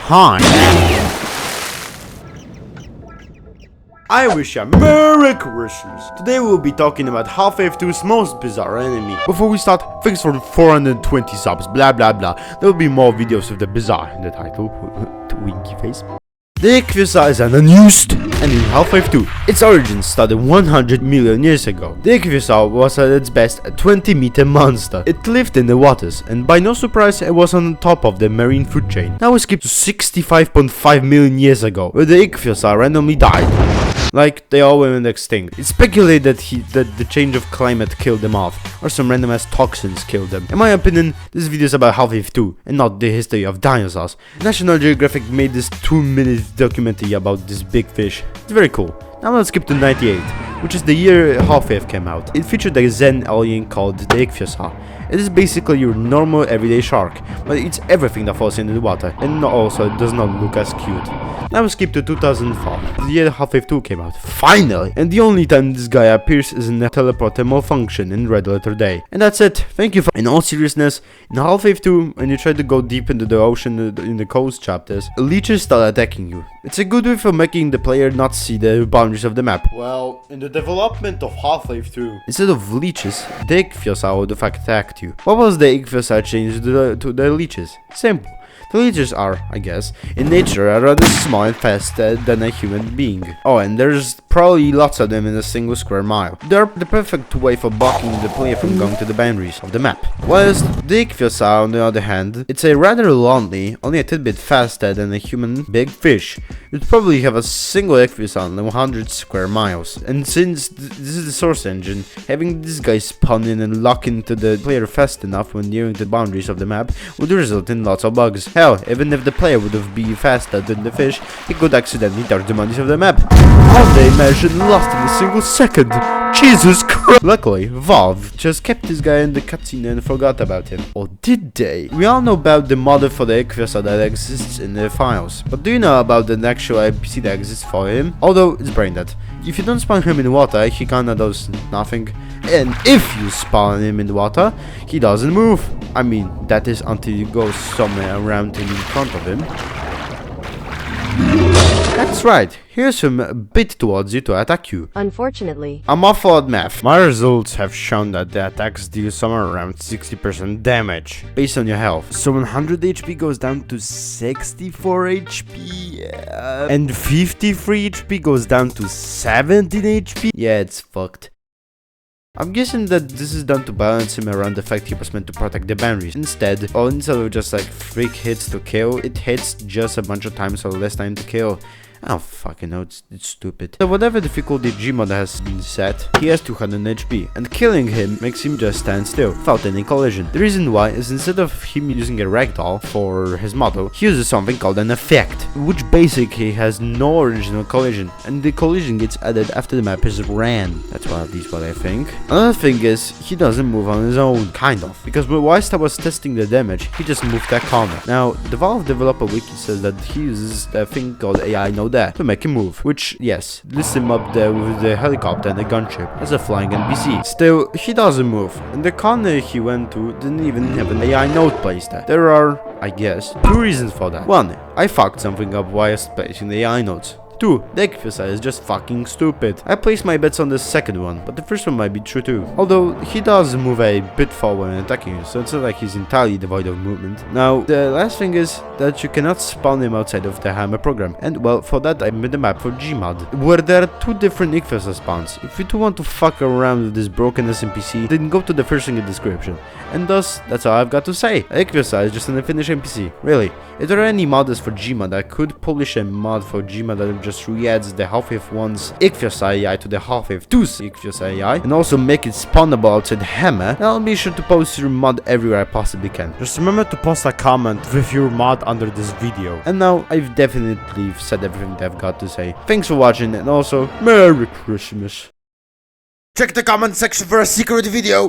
time. I wish you Merry Christmas! Today we'll be talking about Half-Life 2's most bizarre enemy. Before we start, thanks for the 420 subs, blah blah blah. There will be more videos with the bizarre in the title. Winky face. The Ichthyosaur is an unused and in Half-Life 2. Its origins started 100 million years ago. The Ichthyosaur was at its best a 20-meter monster. It lived in the waters, and by no surprise it was on top of the marine food chain. Now we skip to 65.5 million years ago, where the Ichthyosaur randomly died. Like, they all went extinct. It's speculated that the change of climate killed them off, or some random ass toxins killed them. In my opinion, this video is about Half-Life 2, and not the history of dinosaurs. National Geographic made this 2-minute documentary about this big fish. It's very cool. Now let's skip to 98, which is the year Half-Life came out. It featured a Zen alien called the Ichthyosaur. It is basically your normal everyday shark, but it eats everything that falls into the water, and also it does not look as cute. Now we skip to 2004, the year Half-Life 2 came out, finally! And the only time this guy appears is in the teleporter malfunction in Red Letter Day. And that's it, thank you for— In all seriousness, in Half-Life 2, when you try to go deep into the ocean in the coast chapters, leeches start attacking you. It's a good way for making the player not see the boundaries of the map. Well, in the development of Half-Life 2, instead of leeches, the Ichthyosaur would have attacked you. What was the Ichthyosaur changed to the leeches? Simple. The leeches are, I guess, in nature are rather small and faster than a human being. Oh, and there's probably lots of them in a single square mile. They're the perfect way for blocking the player from going to the boundaries of the map. Whilst the Ichthyosaur, on the other hand, it's a rather lonely, only a tidbit faster than a human big fish. You'd probably have a single Ichthyosaur on 100 square miles. And since this is the source engine, having this guy spawn in and lock into the player fast enough when nearing the boundaries of the map would result in lots of bugs. Hell, even if the player would have been faster than the fish, he could accidentally touch the boundaries of the map. How they imagine lost in a single second. Jesus Christ! Luckily, Valve just kept this guy in the cutscene and forgot about him. Or did they? We all know about the model for the Ichthyosaur that exists in the files, but do you know about the actual NPC that exists for him? Although, it's brain dead. If you don't spawn him in water, he kinda does nothing. And if you spawn him in the water, he doesn't move. I mean, that is until you go somewhere around him in front of him. That's right, here's him a bit towards you to attack you. Unfortunately, I'm awful at math. My results have shown that the attacks deal somewhere around 60% damage, based on your health. So 100 HP goes down to 64 HP, and 53 HP goes down to 17 HP. Yeah, it's fucked. I'm guessing that this is done to balance him around the fact he was meant to protect the boundaries. Instead of just like freak hits to kill, it hits just a bunch of times or less time to kill. I don't fucking know, it's stupid. So whatever difficulty Gmod has been set, he has 200 HP, and killing him makes him just stand still, without any collision. The reason why is instead of him using a ragdoll for his model, he uses something called an effect, which basically has no original collision, and the collision gets added after the map is ran. That's what at least what I think. Another thing is, he doesn't move on his own, kind of, because whilst I was testing the damage, he just moved that corner. Now, the Valve developer wiki says that he uses a thing called AI node there to make him move, which, yes, lists him up there with the helicopter and the gunship as a flying NPC. Still, he doesn't move, and the corner he went to didn't even have an AI node placed there. There are, I guess, two reasons for that. One, I fucked something up while placing the AI nodes. 2. The Ichthyosaur is just fucking stupid. I placed my bets on the second one, but the first one might be true too. Although, he does move a bit forward when attacking you, so it's not like he's entirely devoid of movement. Now, the last thing is that you cannot spawn him outside of the Hammer program. And well, for that I made a map for Gmod, where there are 2 different Ichthyosaur spawns. If you do want to fuck around with this broken NPC, then go to the first thing in the description. And thus, that's all I've got to say. Ichthyosaur is just an unfinished NPC. Really. If there are any modders for Gmod, I could publish a mod for Gmod that just re-adds the Half-Life 1's Ichthyosaur AI to the Half-Life 2's Ichthyosaur AI, and also make it spawnable outside Hammer. And I'll be sure to post your mod everywhere I possibly can. Just remember to post a comment with your mod under this video. And now, I've definitely said everything that I've got to say. Thanks for watching, and also, Merry Christmas. Check the comment section for a secret video!